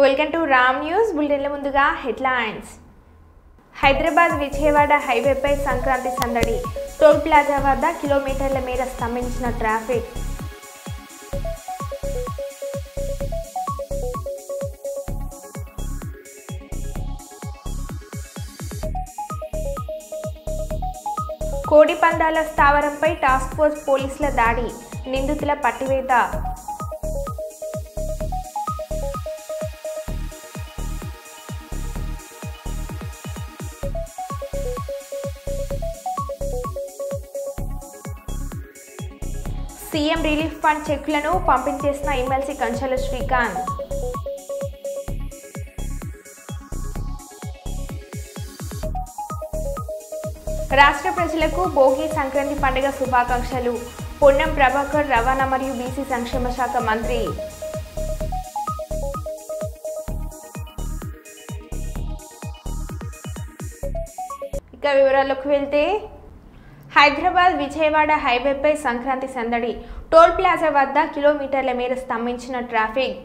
Welcome to Ram news బులెటిన్ల ముందుగా headlines. Hyderabad Vijayawada హైవేపై సంక్రాంతి సందడి. టోల్ ప్లాజా వద్ద కిలోమీటర్ల మేర స్తంభించిన ట్రాఫిక్. కోడి పందాల స్థావరంపై టాస్క్ ఫోర్స్ పోలీసుల దాడి. నిందితుల పట్టివేత. సీఎం రిలీఫ్ ఫండ్ చెక్కులను పంపించేసిన ఎమ్మెల్సీ కంచెల శ్రీకాంత్. రాష్ట్ర ప్రజలకు భోగి సంక్రాంతి పండుగ శుభాకాంక్షలు. పొన్నం ప్రభాకర్ రవాణా మరియు బీసీ సంక్షేమ శాఖ మంత్రి. ఇక వివరాల్లోకి వెళ్తే హైదరాబాద్ విజయవాడ హైవేపై సంక్రాంతి సందడి. టోల్ ప్లాజా వద్ద కిలోమీటర్ల మేర స్తంభించిన ట్రాఫిక్.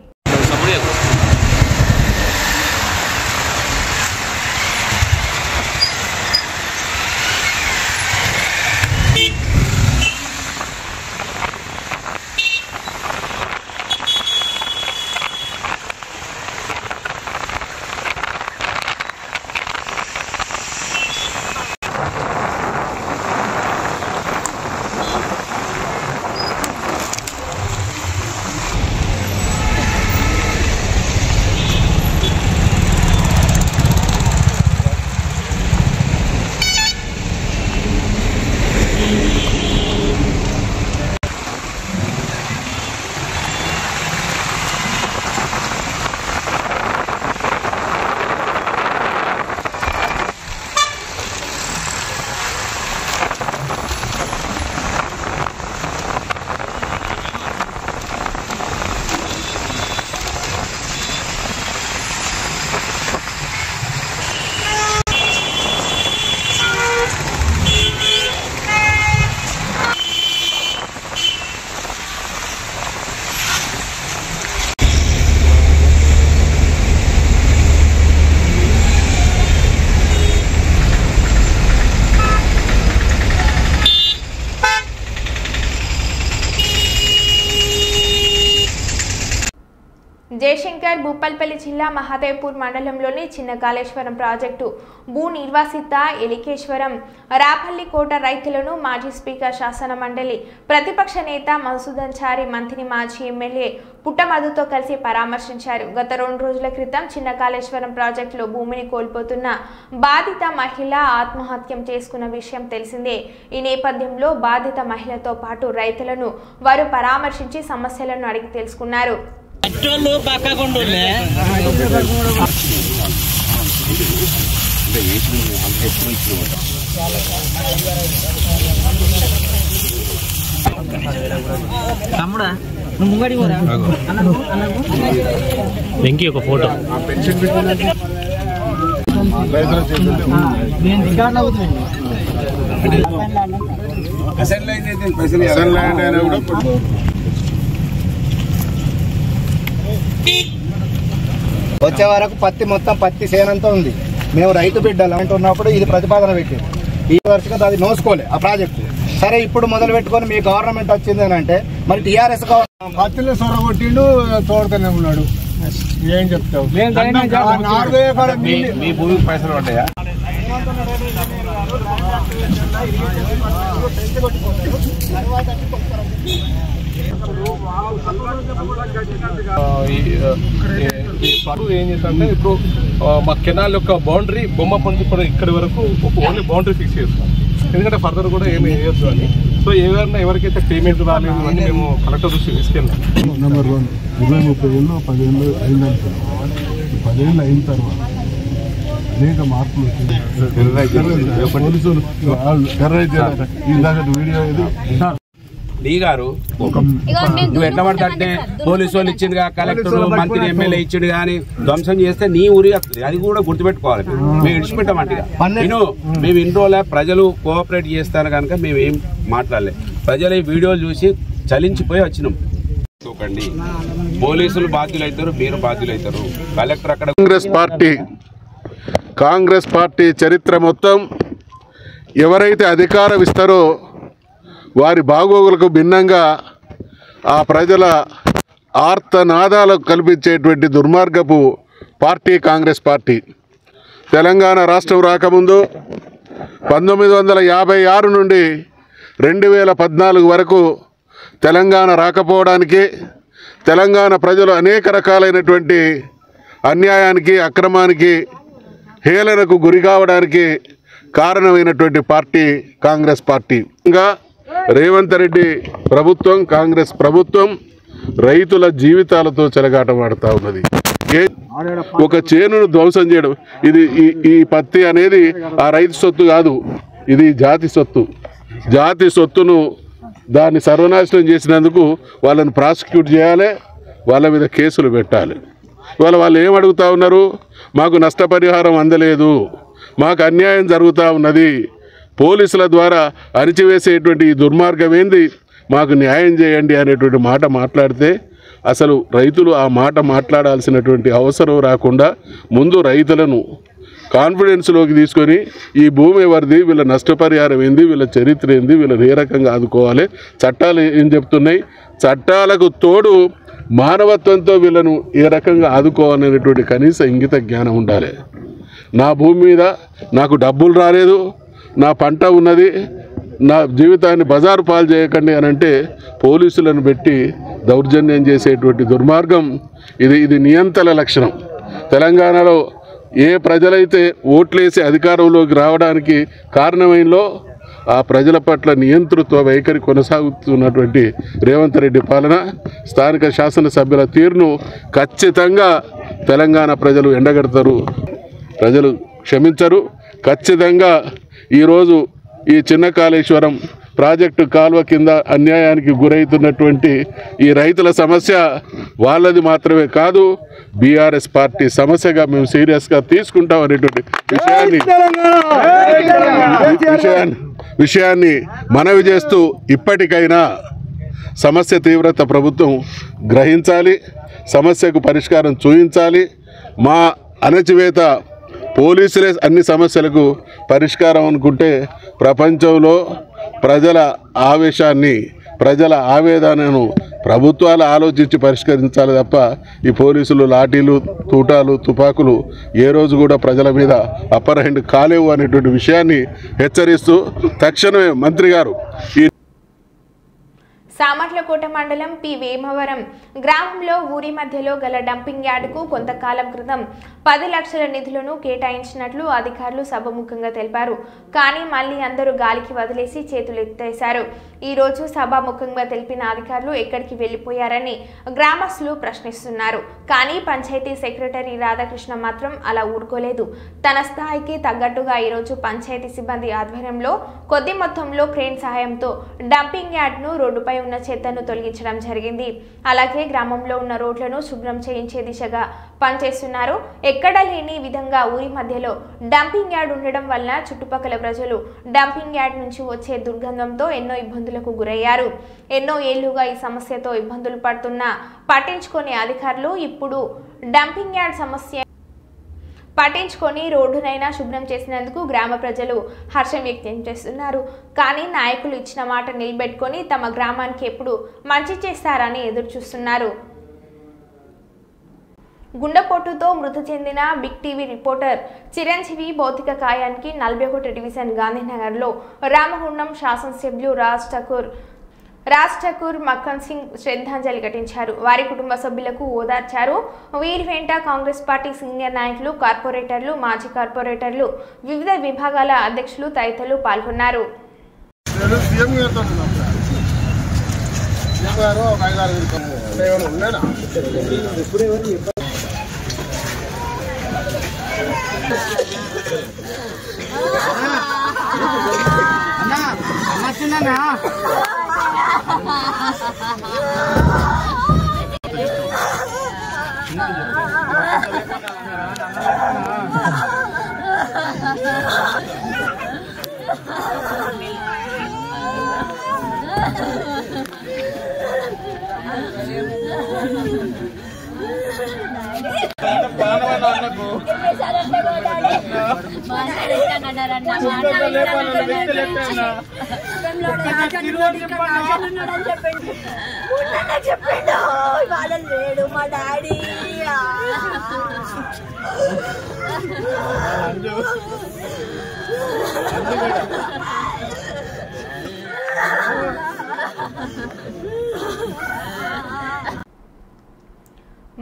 జయశంకర్ భూపాల్పల్లి జిల్లా మహాదేవ్పూర్ మండలంలోని చిన్న కాళేశ్వరం ప్రాజెక్టు భూ నిర్వాసిత ఎలికేశ్వరం రాపల్లి కోట రైతులను మాజీ స్పీకర్ శాసన మండలి ప్రతిపక్ష నేత మధుసూదన్ అన్సారీ మంత్రి మాజీ ఎమ్మెల్యే పుట్టమధుతో కలిసి పరామర్శించారు. గత 2 రోజుల క్రితం చిన్న కాళేశ్వరం ప్రాజెక్టులో భూమిని కోల్పోతున్న బాధిత మహిళ ఆత్మహత్యం చేసుకున్న విషయం తెలిసిందే. ఈ నేపథ్యంలో బాధిత మహిళతో పాటు రైతులను వారు పరామర్శించి సమస్యలను అడిగి తెలుసుకున్నారు. వెంకీ ఒక ఫోటో వచ్చే వరకు పత్తి మొత్తం పత్తి సేనంతా ఉంది. మేము రైతు బిడ్డలు అంటున్నప్పుడు ఇది ప్రతిపాదన పెట్టింది. ఈ వర్షం అది నోసుకోలే ఆ ప్రాజెక్టు. సరే ఇప్పుడు మొదలు పెట్టుకొని మీ గవర్నమెంట్ వచ్చింది అని అంటే మరి టీఆర్ఎస్ పత్తిలో సొరగొట్టిండు తోడుతూనే ఉన్నాడు. ఏం చెప్తావు? మీ భూమికి పైసలు పడ్డాయా? ఏం చేస్తారంటే ఇప్పుడు మా కెనాల్ యొక్క బౌండరీ బొమ్మ పొంది ఇక్కడి వరకు ఒక ఓన్లీ బౌండరీ ఫిక్స్ చేస్తాం. ఎందుకంటే ఫర్దర్ కూడా ఏమి వేయొద్దు అని. సో ఎవరికైతే పేమెంట్ రాలేదు అని మేము కలెక్టర్ దృష్టి తీసుకెళ్ళాం. నెంబర్ 1 20-30 ఏళ్ళు 10 ఏళ్ళు అయిందంటే 10 ఏళ్ళు అయిన తర్వాత అనేక మార్పులు పోలీసులు వీడియో ఇది డి గారు నువ్వు ఎట్లా పడతాంటే పోలీసు వాళ్ళు ఇచ్చిందిగా, కలెక్టర్ మంత్రి ఎమ్మెల్యే ఇచ్చింది కానీ ధ్వంసం చేస్తే నీ ఊరి వస్తుంది. అది కూడా గుర్తుపెట్టుకోవాలి. మేము ఇడిచిపెట్టామంటగా మేము ఇన్ని రోజుల ప్రజలు కోఆపరేట్ చేస్తారు కనుక మేము ఏం మాట్లాడలేదు. ప్రజలు ఈ వీడియోలు చూసి చలించిపోయి వచ్చినాం. పోలీసులు బాధ్యులైతారు, మీరు బాధ్యులైతారు. కలెక్టర్ అక్కడ కాంగ్రెస్ పార్టీ చరిత్ర మొత్తం ఎవరైతే అధికారం ఇస్తారో వారి బాగోగులకు భిన్నంగా ఆ ప్రజల ఆర్తనాదాలకు కల్పించేటువంటి దుర్మార్గపు పార్టీ కాంగ్రెస్ పార్టీ. తెలంగాణ రాష్ట్రం రాకముందు 1956 నుండి 2014 వరకు తెలంగాణ రాకపోవడానికి, తెలంగాణ ప్రజలు అనేక రకాలైనటువంటి అన్యాయానికి, అక్రమానికి, హేళనకు గురి కావడానికి కారణమైనటువంటి పార్టీ కాంగ్రెస్ పార్టీ. ఇంకా రేవంత్ రెడ్డి ప్రభుత్వం, కాంగ్రెస్ ప్రభుత్వం రైతుల జీవితాలతో చెలగాటమాడుతూ ఉన్నది. ఒక చేనును ధ్వంసం చేయడం, ఇది ఈ పత్తి అనేది ఆ రైతు సొత్తు కాదు, ఇది జాతి సొత్తు. జాతి సొత్తును దాన్ని సర్వనాశనం చేసినందుకు వాళ్ళని ప్రాసిక్యూట్ చేయాలి, వాళ్ళ మీద కేసులు పెట్టాలి. వాళ్ళు ఏం అడుగుతూ ఉన్నారు? మాకు నష్టపరిహారం అందలేదు, మాకు అన్యాయం జరుగుతూ ఉన్నది, పోలీసుల ద్వారా అణిచివేసేటువంటి ఈ దుర్మార్గం ఏంది, మాకు న్యాయం చేయండి అనేటువంటి మాట మాట్లాడితే అసలు రైతులు ఆ మాట మాట్లాడాల్సినటువంటి అవసరం రాకుండా ముందు రైతులను కాన్ఫిడెన్స్లోకి తీసుకొని ఈ భూమి ఎవరిది, వీళ్ళ నష్టపరిహారం ఏంది, వీళ్ళ చరిత్ర ఏంది, వీళ్ళని ఏ రకంగా ఆదుకోవాలి, చట్టాలు ఏం చెప్తున్నాయి, చట్టాలకు తోడు మానవత్వంతో వీళ్ళను ఏ రకంగా ఆదుకోవాలనేటువంటి కనీస ఇంగిత జ్ఞానం ఉండాలి. నా భూమి మీద నాకు డబ్బులు రాలేదు, నా పంట ఉన్నది, నా జీవితాన్ని బజారు పాలు చేయకండి అని అంటే పోలీసులను పెట్టి దౌర్జన్యం చేసేటువంటి దుర్మార్గం ఇది నియంత్రణ లక్షణం. తెలంగాణలో ఏ ప్రజలైతే ఓట్లేసి అధికారంలోకి రావడానికి కారణమైనలో ఆ ప్రజల పట్ల నియంతృత్వ వైఖరి కొనసాగుతున్నటువంటి రేవంత్ రెడ్డి పాలన, స్థానిక శాసనసభ్యుల తీరును ఖచ్చితంగా తెలంగాణ ప్రజలు ఎండగడతారు, ప్రజలు క్షమించరు. ఖచ్చితంగా ఈరోజు ఈ చిన్న కాళేశ్వరం ప్రాజెక్టు కాలువ కింద అన్యాయానికి గురవుతున్నటువంటి ఈ రైతుల సమస్య వాళ్ళది మాత్రమే కాదు, బీఆర్ఎస్ పార్టీ సమస్యగా మేము సీరియస్గా తీసుకుంటాం అనేటువంటి విషయాన్ని మనవి చేస్తూ ఇప్పటికైనా సమస్య తీవ్రత ప్రభుత్వం గ్రహించాలి, సమస్యకు పరిష్కారం చూపించాలి. మా అణచివేత పోలీసులే అన్ని సమస్యలకు పరిష్కారం అనుకుంటే ప్రపంచంలో ప్రజల ఆవేశాన్ని, ప్రజల ఆవేదనను ప్రభుత్వాలు ఆలోచించి పరిష్కరించాలి తప్ప ఈ పోలీసులు లాఠీలు, తూటాలు, తుపాకులు ఏ రోజు కూడా ప్రజల మీద అప్పర్ హ్యాండ్ కాలేవు అనేటువంటి విషయాన్ని హెచ్చరిస్తూ తక్షణమే మంత్రి గారు ఈ సామర్లకోట మండలం పి వేమవరం గ్రామంలో ఊరి మధ్యలో గల డంపింగ్ యార్డుకు కొంతకాలం క్రితం 10 లక్షల నిధులను కేటాయించినట్లు అధికారులు సభాముఖంగా తెలిపారు. కానీ మళ్లీ అందరూ గాలికి వదిలేసి చేతులెత్తేశారు. ఈ రోజు సభాముఖంగా తెలిపిన అధికారులు ఎక్కడికి వెళ్లిపోయారని గ్రామస్తులు ప్రశ్నిస్తున్నారు. కానీ పంచాయతీ సెక్రటరీ రాధాకృష్ణ మాత్రం అలా ఊరుకోలేదు. తన స్థాయికి తగ్గట్టుగా ఈరోజు పంచాయతీ సిబ్బంది ఆధ్వర్యంలో కొద్ది మొత్తంలో క్రేన్ సహాయంతో డంపింగ్ యార్డ్ను రోడ్డుపై ఉన్న చెత్తను తొలగించడం జరిగింది. అలాగే గ్రామంలో ఉన్న రోడ్లను శుభ్రం చేయించే దిశగా పనిచేస్తున్నారు. ఎక్కడా లేని విధంగా ఊరి మధ్యలో డంపింగ్ యార్డ్ ఉండడం వల్ల చుట్టుపక్కల ప్రజలు డంపింగ్ యార్డ్ నుంచి వచ్చే దుర్గంధంతో ఎన్నో ఇబ్బందులకు గురయ్యారు. ఎన్నో ఏళ్లుగా ఈ సమస్యతో ఇబ్బందులు పడుతున్నా పట్టించుకునే అధికారులు ఇప్పుడు డంపింగ్ యార్డ్ సమస్య పట్టించుకొని రోడ్డునైనా శుభ్రం చేసినందుకు గ్రామ ప్రజలు హర్షం వ్యక్తం చేస్తున్నారు. కానీ నాయకులు ఇచ్చిన మాట నిలబెట్టుకొని తమ గ్రామానికి ఎప్పుడు మంచి చేస్తారని ఎదురు చూస్తున్నారు. గుండెపోటుతో మృతి చెందిన బిగ్ టీవీ రిపోర్టర్ చిరంజీవి భౌతిక కాయానికి 41 డివిజన్ గాంధీనగర్లో రామగుండం శాసనసభ్యులు రాజ్ ఠాకూర్ మక్కన్ సింగ్ శ్రద్ధాంజలి ఘటించారు. వారి కుటుంబ సభ్యులకు ఓదార్చారు. వీరి వెంట కాంగ్రెస్ పార్టీ సీనియర్ నాయకులు, కార్పొరేటర్లు, మాజీ కార్పొరేటర్లు, వివిధ విభాగాల అధ్యక్షులు తదితరులు పాల్గొన్నారు. Thank you. చెప్పిండు వాళ్ళ లేడు మా డాడీ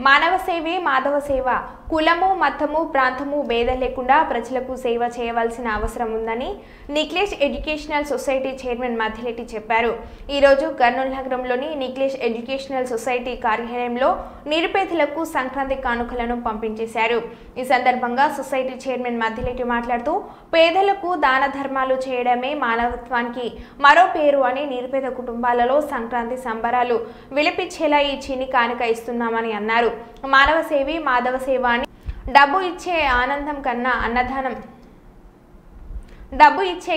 మానవ సేవే మాధవ సేవ. కులము మతము ప్రాంతము భేదం లేకుండా ప్రజలకు సేవ చేయవలసిన అవసరం ఉందని నిక్లేష్ ఎడ్యుకేషనల్ సొసైటీ చైర్మన్ మధ్యలెట్టి చెప్పారు. ఈరోజు కర్నూలు నగరంలోని నిక్లేష్ ఎడ్యుకేషనల్ సొసైటీ కార్యాలయంలో నిరుపేదలకు సంక్రాంతి కానుకలను పంపించేశారు. ఈ సందర్భంగా సొసైటీ చైర్మన్ మధ్యలెట్టి మాట్లాడుతూ పేదలకు దాన ధర్మాలు చేయడమే మానవత్వానికి మరో పేరు అని నిరుపేద కుటుంబాలలో సంక్రాంతి సంబరాలు విలపించేలా ఈ చిన్ని కానుక ఇస్తున్నామని అన్నారు. మానవ సేవే మాధవ సేవ అని డబ్బు ఇచ్చే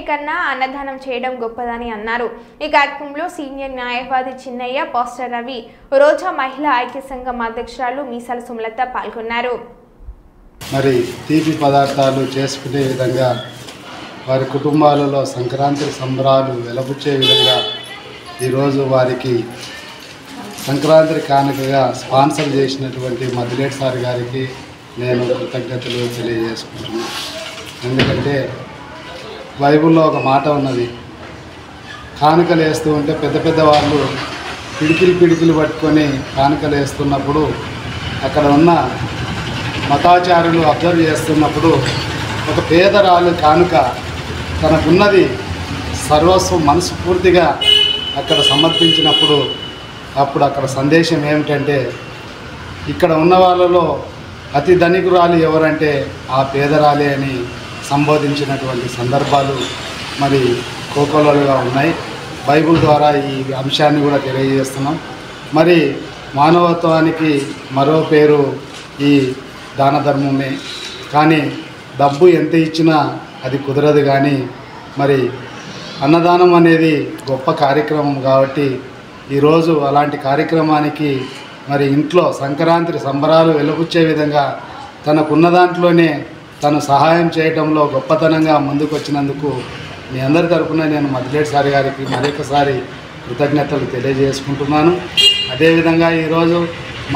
కన్నా అన్నదానం చేయడం గొప్పదని అన్నారు. ఈ కార్యక్రమంలో సీనియర్ న్యాయవాది చిన్నయ్య, పాస్టర్ రవి, రోజా మహిళా ఐక్య సంఘం అధ్యక్షురాలు మీసాల సుమలత పాల్గొన్నారు. మరి తీపి పదార్థాలు చేసుకునే విధంగా వారి కుటుంబాలలో సంక్రాంతి సంబరాలు వెలబుచ్చే విధంగా ఈరోజు వారికి సంక్రాంతి కానుకగా స్పాన్సర్ చేసినటువంటి మధులేట్ సార్ గారికి నేను కృతజ్ఞతలు తెలియజేసుకుంటున్నాను. ఎందుకంటే బైబిల్లో ఒక మాట ఉన్నది, కానుకలు వేస్తూ ఉంటే పెద్ద పెద్ద వాళ్ళు పిడికిలు పట్టుకొని కానుకలు వేస్తున్నప్పుడు అక్కడ ఉన్న మతాచారులు అబ్జర్వ్ చేస్తున్నప్పుడు ఒక పేదరాలు కానుక తనకున్నది సర్వస్వం మనస్ఫూర్తిగా అక్కడ సమర్పించినప్పుడు అప్పుడు అక్కడ సందేశం ఏమిటంటే ఇక్కడ ఉన్న వాళ్ళలో అతి ధనికురాలు ఎవరంటే ఆ పేదరాలే అని సంబోధించినటువంటి సందర్భాలు మరి కోకొల్లలుగా ఉన్నాయి. బైబిల్ ద్వారా ఈ అంశాన్ని కూడా తెలియజేస్తున్నాం. మరి మానవత్వానికి మరో పేరు ఈ దాన ధర్మమే. కానీ డబ్బు ఎంత ఇచ్చినా అది కుదరదు. కానీ మరి అన్నదానం అనేది గొప్ప కార్యక్రమం కాబట్టి ఈరోజు అలాంటి కార్యక్రమానికి మరి ఇంట్లో సంక్రాంతి సంబరాలు వెలుగుచ్చే విధంగా తనకున్న దాంట్లోనే తను సహాయం చేయడంలో గొప్పతనంగా ముందుకు వచ్చినందుకు మీ అందరి తరఫున నేను మధులేట్ సార్ గారికి మరొకసారి కృతజ్ఞతలు తెలియజేసుకుంటున్నాను. అదేవిధంగా ఈరోజు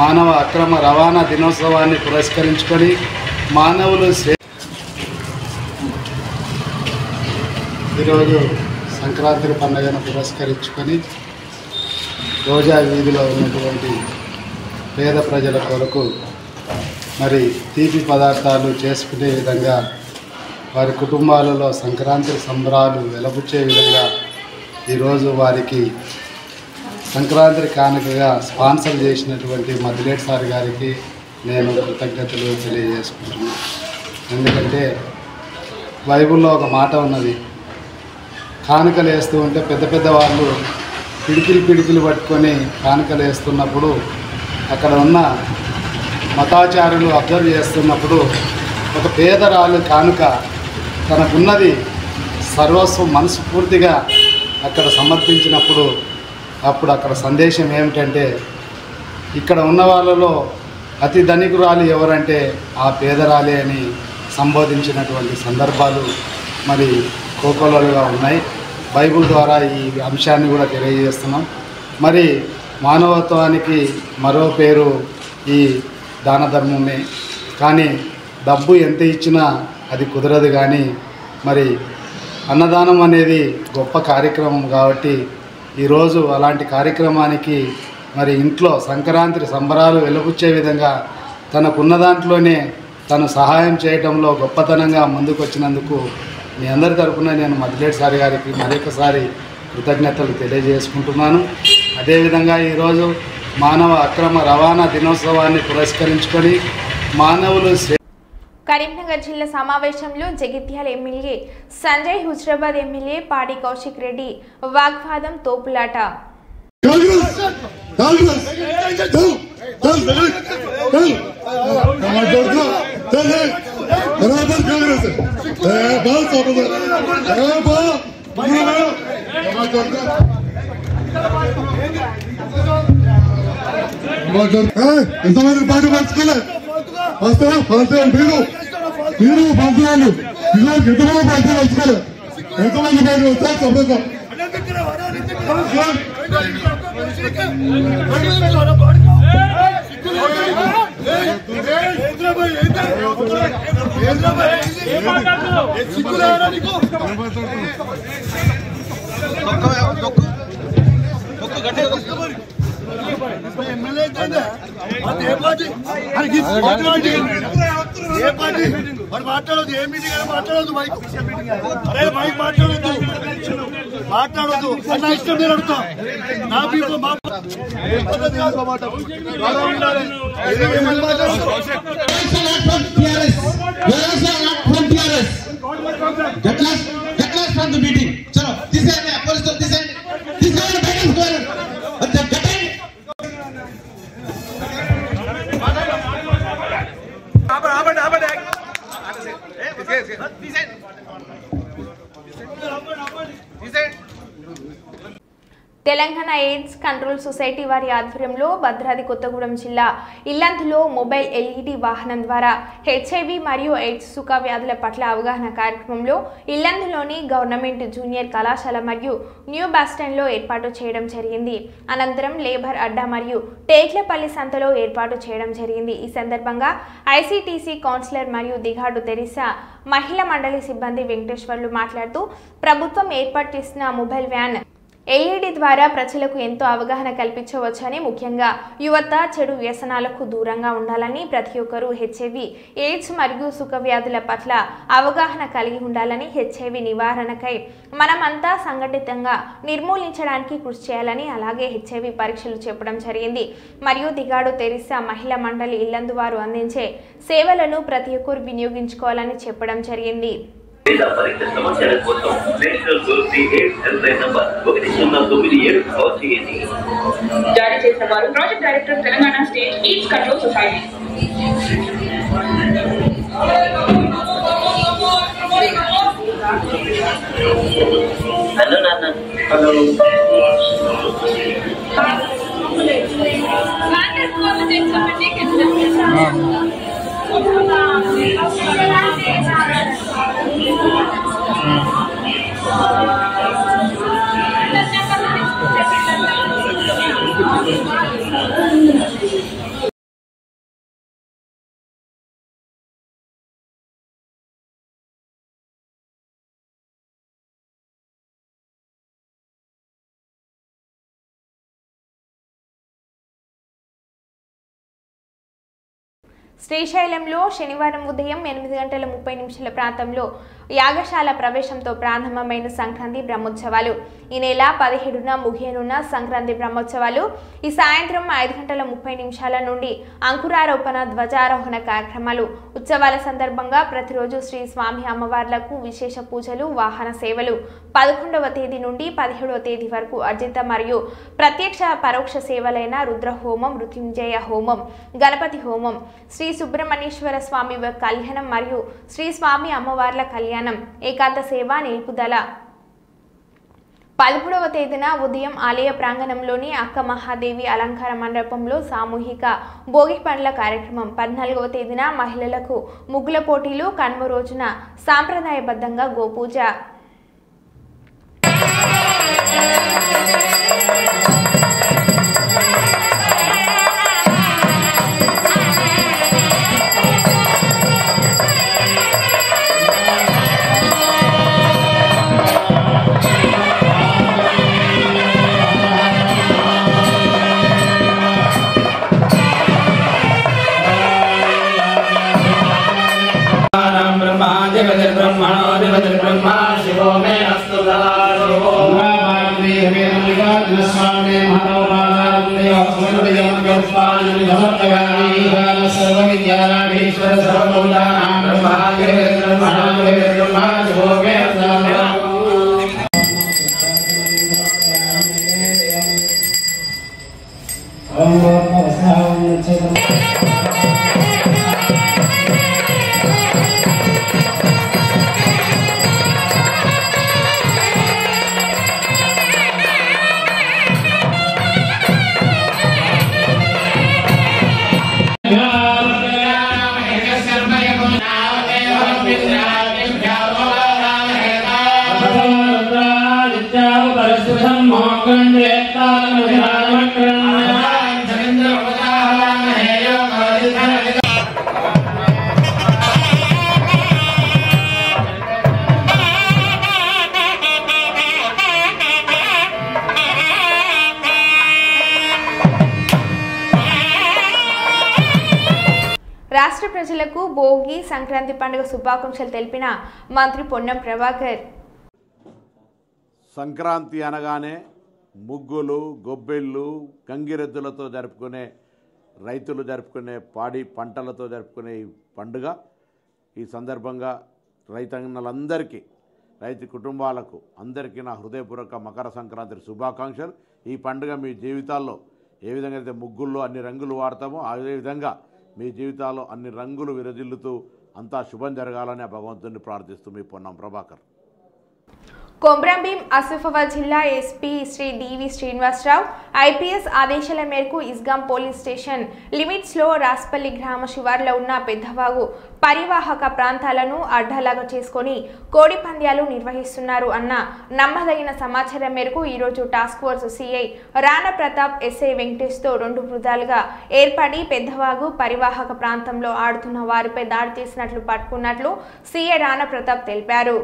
మానవ అక్రమ రవాణా దినోత్సవాన్ని పురస్కరించుకొని మానవులు ఈరోజు సంక్రాంతి పండుగను పురస్కరించుకొని రోజా వీధిలో ఉన్నటువంటి పేద ప్రజల కొరకు మరి తీపి పదార్థాలు చేసుకునే విధంగా వారి కుటుంబాలలో సంక్రాంతి సంబరాలు వెలబుచ్చే విధంగా ఈరోజు వారికి సంక్రాంతి కానుకగా స్పాన్సర్ చేసినటువంటి మధులేట్ సార్ గారికి నేను కృతజ్ఞతలు తెలియజేసుకుంటున్నాను. ఎందుకంటే బైబిల్లో ఒక మాట ఉన్నది, కానుకలు వేస్తూ ఉంటే పెద్ద పెద్ద వాళ్ళు పిడికిలు పట్టుకొని కానుకలు వేస్తున్నప్పుడు అక్కడ ఉన్న మతాచారులు అబ్జర్వ్ చేస్తున్నప్పుడు ఒక పేదరాలు కానుక తనకున్నది సర్వస్వం మనస్ఫూర్తిగా అక్కడ సమర్పించినప్పుడు అప్పుడు అక్కడ సందేశం ఏమిటంటే ఇక్కడ ఉన్న వాళ్ళలో అతి ధనికురాలు ఎవరంటే ఆ పేదరాలే అని సంబోధించినటువంటి సందర్భాలు మరి కోకొల్లలుగా ఉన్నాయి. బైబిల్ ద్వారా ఈ అంశాన్ని కూడా తెలియజేస్తున్నాం. మరి మానవత్వానికి మరో పేరు ఈ దాన ధర్మమే. కానీ డబ్బు ఎంత ఇచ్చినా అది కుదరదు. కానీ మరి అన్నదానం అనేది గొప్ప కార్యక్రమం కాబట్టి ఈరోజు అలాంటి కార్యక్రమానికి మరి ఇంట్లో సంక్రాంతి సంబరాలు వెలుగుచ్చే విధంగా తనకున్న దాంట్లోనే తను సహాయం చేయడంలో గొప్పతనంగా ముందుకు వచ్చినందుకు మీ అందరి తరఫున నేను మధులేట్ సార్ గారికి మరొకసారి కృతజ్ఞతలు తెలియజేసుకుంటున్నాను. అదేవిధంగా ఈరోజు మానవ అక్రమ రవాణా దినోత్సవాన్ని పురస్కరించుకొని మానవులు కరీంనగర్ జిల్లా సమావేశంలో జగిత్యాల ఎమ్మెల్యే సంజయ్, హుజరాబాద్ ఎమ్మెల్యే పాడి కౌశిక్ రెడ్డి వాగ్వాదం, తోపులాట. ఎంతమంది పాటు పంచుకోలేదు వస్తారు పంచాలి మీరు పంచాలి ఎంతమంది పంచాలి వచ్చారు ఎంతమంది బయట వస్తారు చెప్పండి మాట్లాడదు ఏ మీటింగ్ అయినా మాట్లాడదు అరే మైక్ మాట్లాడద్దు మాట్లాడద్దు అన్న ఇష్టం నేను అడుగుతా నా people Telangana AIDS control society వారి ఆధ్వర్యంలో భద్రాద్రి కొత్తగూడెం జిల్లా ఇల్లందులో మొబైల్ ఎల్ఈడి వాహనం ద్వారా హెచ్ఐవి మరియు ఎయిడ్స్ సుఖ వ్యాధుల పట్ల అవగాహన కార్యక్రమంలో ఇల్లందులోని గవర్నమెంట్ జూనియర్ కళాశాల మరియు న్యూ బస్టాండ్లో ఏర్పాటు చేయడం జరిగింది. అనంతరం లేబర్ అడ్డా మరియు టేక్లపల్లి సంతలో ఏర్పాటు చేయడం జరిగింది. ఈ సందర్భంగా ఐసీటీసీ కౌన్సిలర్ మరియు దిగాడు తెరిసా మహిళా మండలి సిబ్బంది వెంకటేశ్వర్లు మాట్లాడుతూ ప్రభుత్వం ఏర్పాటు చేసిన మొబైల్ వ్యాన్ ఎల్ఈడి ద్వారా ప్రజలకు ఎంతో అవగాహన కల్పించవచ్చని, ముఖ్యంగా యువత చెడు వ్యసనాలకు దూరంగా ఉండాలని, ప్రతి ఒక్కరూ హెచ్ఐవి ఎయిడ్స్ మరియు సుఖ వ్యాధుల పట్ల అవగాహన కలిగి ఉండాలని, హెచ్ఐవి నివారణకై మనమంతా సంఘటితంగా నిర్మూలించడానికి కృషి చేయాలని, అలాగే హెచ్ఐవి పరీక్షలు చెప్పడం జరిగింది. మరియు దిగాడు తెరిసా మహిళా మండలి ఇల్లందు వారు అందించే సేవలను ప్రతి ఒక్కరు వినియోగించుకోవాలని చెప్పడం జరిగింది. పరీక్ష సమస్యల కోసం నేషనల్ గోల్ఫీ AIDS helpline number 1097 call చేయండి. జారీ చేసిన వారు project director Telangana state AIDS control society. Hello నాన్న. హలో. శ్రీశైలంలో శనివారం ఉదయం 8:30 ప్రాంతంలో యాగశాల ప్రవేశంతో ప్రారంభమైన సంక్రాంతి బ్రహ్మోత్సవాలు. ఈ నెల 17న ముగియనున్న సంక్రాంతి బ్రహ్మోత్సవాలు ఈ సాయంత్రం 5:30 నుండి అంకురారోపణ, ధ్వజారోహణ కార్యక్రమాలు. ఉత్సవాల సందర్భంగా ప్రతిరోజు శ్రీ స్వామి అమ్మవార్లకు విశేష పూజలు, వాహన సేవలు. 11వ తేదీ నుండి 17వ తేదీ వరకు అర్జిత మరియు ప్రత్యక్ష పరోక్ష సేవలైన రుద్ర హోమం, మృత్యుంజయ హోమం, గణపతి హోమం, శ్రీ సుబ్రహ్మణ్యేశ్వర స్వామి కళ్యాణం మరియు శ్రీ స్వామి అమ్మవార్ల కళ్యాణం, ఏకాంత సేవ నిలుపుదల. 13వ తేదీన ఉదయం ఆలయ ప్రాంగణంలోని అక్క మహాదేవి అలంకార మండపంలో సామూహిక భోగి పండ్ల కార్యక్రమం. 14వ తేదీన మహిళలకు ముగ్గుల పోటీలు. కనుమ రోజున సాంప్రదాయబద్ధంగా గోపూజ. ब्रह्मा शिवो मे अस्तु ददारो स्वामी सर्वविद्याराधीश्वर सर्वभूतानां ब्रह्मा शिवो मे ప్రజలకు భోగి సంక్రాంతి పండుగ శుభాకాంక్షలు తెలిపిన మంత్రి పొన్నం ప్రభాకర్. సంక్రాంతి అనగానే ముగ్గులు, గొబ్బెళ్ళు, గంగిరెద్దులతో జరుపుకునే రైతులు జరుపుకునే పాడి పంటలతో జరుపుకునే ఈ పండుగ. ఈ సందర్భంగా రైతన్నలందరికీ, రైతు కుటుంబాలకు అందరికీ నా హృదయపూర్వక మకర సంక్రాంతి శుభాకాంక్షలు. ఈ పండుగ మీ జీవితాల్లో ఏ విధంగా అయితే ముగ్గుల్లో అన్ని రంగులు వాడతామో అదేవిధంగా మీ జీవితాల్లో అన్ని రంగులు విరజిల్లుతూ అంతా శుభం జరగాలని ఆ భగవంతుని ప్రార్థిస్తూ మీ పొన్నం ప్రభాకర్. కొమ్రంభీం ఆసిఫాబాద్ జిల్లా ఎస్పీ శ్రీ డివి శ్రీనివాసరావు ఐపీఎస్ ఆదేశాల మేరకు ఇస్గాం పోలీస్ స్టేషన్ లిమిట్స్లో రాస్పల్లి గ్రామ శివార్లో ఉన్న పెద్దవాగు పరివాహక ప్రాంతాలను అడ్డాలాగా చేసుకొని కోడి పంద్యాలు నిర్వహిస్తున్నారు అన్న నమ్మదగిన సమాచారం మేరకు ఈరోజు task force CI Rana Pratap SI వెంకటేష్తో 2 బృందాలుగా ఏర్పడి పెద్దవాగు పరివాహక ప్రాంతంలో ఆడుతున్న వారిపై దాడి చేసినట్లు పట్టుకున్నట్లు సిఐ రాణా ప్రతాప్ తెలిపారు.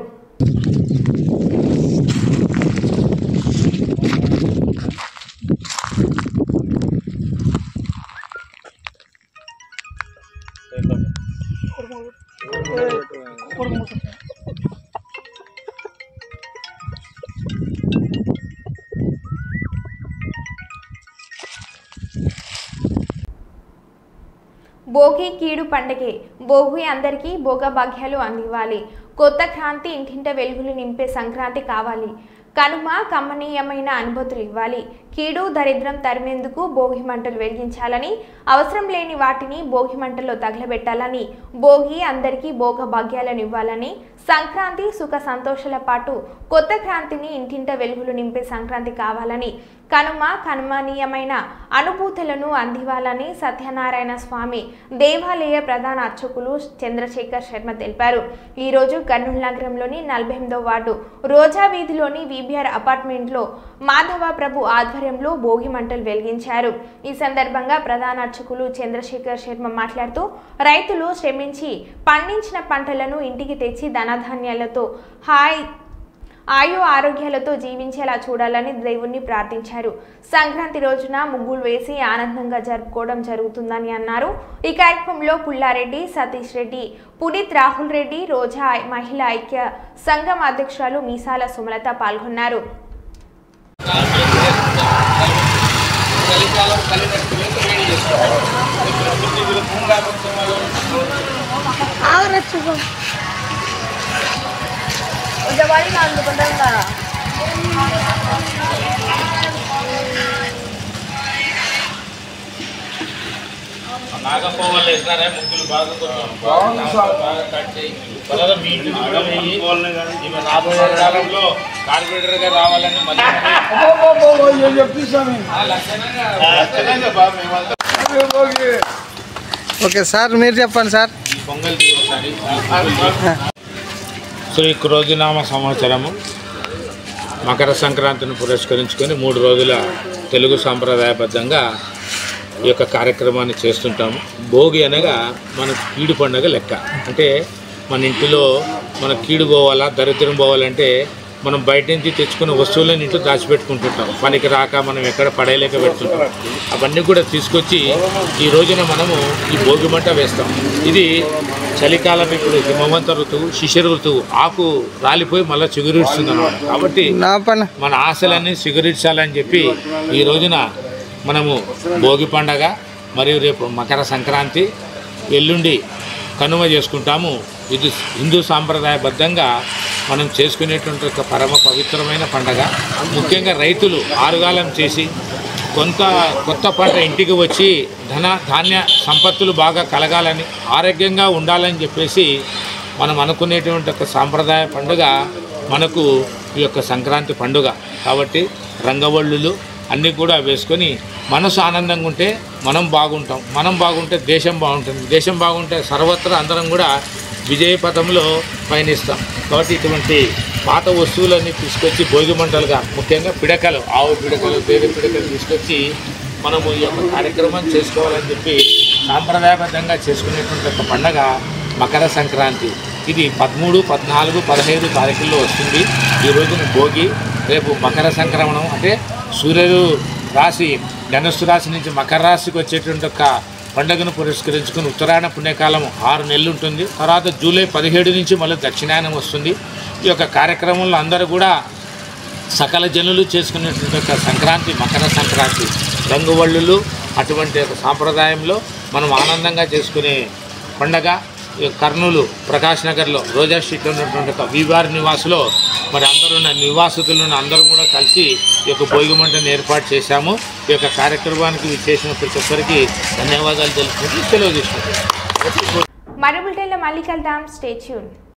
భోగి కీడు పండగే. భోగి అందరికీ భోగభాగ్యాలు అందివ్వాలి. కొత్త క్రాంతి ఇంటింట వెలుగులు నింపే సంక్రాంతి కావాలి. కనుమ కమ్మనీయమైన అనుభూతులు ఇవ్వాలి. కీడు దరిద్రం తరిమేందుకు భోగి మంటలు వెలిగించాలని, అవసరం లేని వాటిని భోగి మంటల్లో తగలబెట్టాలని, భోగి అందరికీ భోగ భాగ్యాలను ఇవ్వాలని, సంక్రాంతి సుఖ సంతోషాల పాటు కొత్త క్రాంతిని ఇంటింట వెలుగులు నింపే సంక్రాంతి కావాలని, కనుమ కనుమనీయమైన అనుభూతులను అందివ్వాలని సత్యనారాయణ స్వామి దేవాలయ ప్రధాన అర్చకులు చంద్రశేఖర్ శర్మ తెలిపారు. ఈరోజు కర్నూలు నగరంలోని 48వ వార్డు రోజా వీధిలోని విబిఆర్ అపార్ట్మెంట్లో మాధవ ప్రభు ఆధ్వర్యంలో భోగి మంటలు వెలిగించారు. ఈ సందర్భంగా ప్రధాన అర్చకులు చంద్రశేఖర్ శర్మ మాట్లాడుతూ రైతులు శ్రమించి పండించిన పంటలను ఇంటికి తెచ్చి ధనధాన్యాలతో ఆయు ఆరోగ్యాలతో జీవించేలా చూడాలని దేవుణ్ణి ప్రార్థించారు. సంక్రాంతి రోజున ముగ్గులు వేసి ఆనందంగా జరుపుకోవడం జరుగుతుందని అన్నారు. ఈ కార్యక్రమంలో పుల్లారెడ్డి, సతీష్ రెడ్డి, పునీత్, రాహుల్ రెడ్డి, రోజా మహిళా ఐక్య సంఘం అధ్యక్షురాలు మీసాల సుమలత పాల్గొన్నారు. నాగపోవాలి వేసినారే ముగ్గులు బాగా కట్ చేయి మీ ఇంటికి రాబోయే కాలంలో కార్పొరేటర్ గా రావాలని ఓకే సార్, మీరు చెప్పండి సార్. పొంగల్ శ్రీ క్రోధినామ సంవత్సరము మకర సంక్రాంతిని పురస్కరించుకొని 3 రోజుల తెలుగు సాంప్రదాయబద్ధంగా ఈ యొక్క కార్యక్రమాన్ని చేస్తుంటాము. భోగి అనగా మన కీడు పండుగ లెక్క. అంటే మన ఇంటిలో మన కీడు పోవాలా, దరిద్రం పోవాలంటే మనం బయట నుంచి తెచ్చుకున్న వస్తువులను ఇంట్లో దాచిపెట్టుకుంటుంటాం. పనికి రాక మనం ఎక్కడ పడేయలేక పెడుతుంటాం. అవన్నీ కూడా తీసుకొచ్చి ఈ రోజున మనము ఈ భోగి మంట వేస్తాం. ఇది చలికాలం, ఇప్పుడు హిమవంత ఋతువు, శిశిర ఋతువు, ఆకు రాలిపోయి మళ్ళీ చిగురిస్తుంది అన్నమాట. కాబట్టి మన ఆశలన్నీ చిగురించాలని చెప్పి ఈ రోజున మనము భోగి పండగ మరియు రేపు మకర సంక్రాంతి, ఎల్లుండి కనుమ చేసుకుంటాము. ఇది హిందూ సాంప్రదాయబద్ధంగా మనం చేసుకునేటువంటి ఒక పరమ పవిత్రమైన పండగ. ముఖ్యంగా రైతులు ఆరుగాలం చేసి కొత్త పంట ఇంటికి వచ్చి ధాన్య సంపత్తులు బాగా కలగాలని, ఆరోగ్యంగా ఉండాలని చెప్పేసి మనం అనుకునేటువంటి ఒక సాంప్రదాయ పండుగ మనకు ఈ యొక్క సంక్రాంతి పండుగ. కాబట్టి రంగవల్లులు అన్నీ కూడా వేసుకొని మనసు ఆనందంగా ఉంటే మనం బాగుంటాం, మనం బాగుంటే దేశం బాగుంటుంది, దేశం బాగుంటే సర్వత్రా అందరం కూడా విజయ పథంలో పయనిస్తాం. కాబట్టి ఇటువంటి పాత వస్తువులన్నీ తీసుకొచ్చి భోగి మంటలుగా, ముఖ్యంగా పిడకలు, ఆవు పిడకలు, పేరు పిడకలు తీసుకొచ్చి మనము ఈ యొక్క కార్యక్రమం చేసుకోవాలని చెప్పి సాంప్రదాయబద్ధంగా చేసుకునేటువంటి ఒక పండగ మకర సంక్రాంతి. ఇది 13, 14, 15 తారీఖుల్లో వస్తుంది. ఈ రోజున భోగి, రేపు మకర సంక్రమణం. అంటే సూర్యుడు రాశి ధనుస్సు రాశి నుంచి మకర రాశికి వచ్చేటువంటి ఒక పండుగను పురస్కరించుకుని ఉత్తరాయణ పుణ్యకాలం 6 నెలలు ఉంటుంది. తర్వాత జూలై 17 నుంచి మళ్ళీ దక్షిణాయనం వస్తుంది. ఈ యొక్క కార్యక్రమంలో అందరూ కూడా సకల జనులు చేసుకునేటువంటి ఒక సంక్రాంతి, మకర సంక్రాంతి రంగువల్లులు అటువంటి ఒక సాంప్రదాయంలో మనం ఆనందంగా చేసుకునే పండగ. కర్నూలు ప్రకాష్ నగర్లో రోజా స్ట్రీట్లో ఉన్నటువంటి ఒక వీవారి నివాసులో మరి అందరూ నివాసితులను అందరూ కూడా కలిసి ఈ యొక్క భోగి మంటను ఏర్పాటు చేశాము. ఈ యొక్క కార్యక్రమానికి విచ్చేసిన ప్రతి ఒక్కరికి ధన్యవాదాలు తెలుపుకుంటూ సెలవు తీసుకుంటాం. మరో బులెటిన్లో మళ్ళీ కలుద్దాం. Stay tune.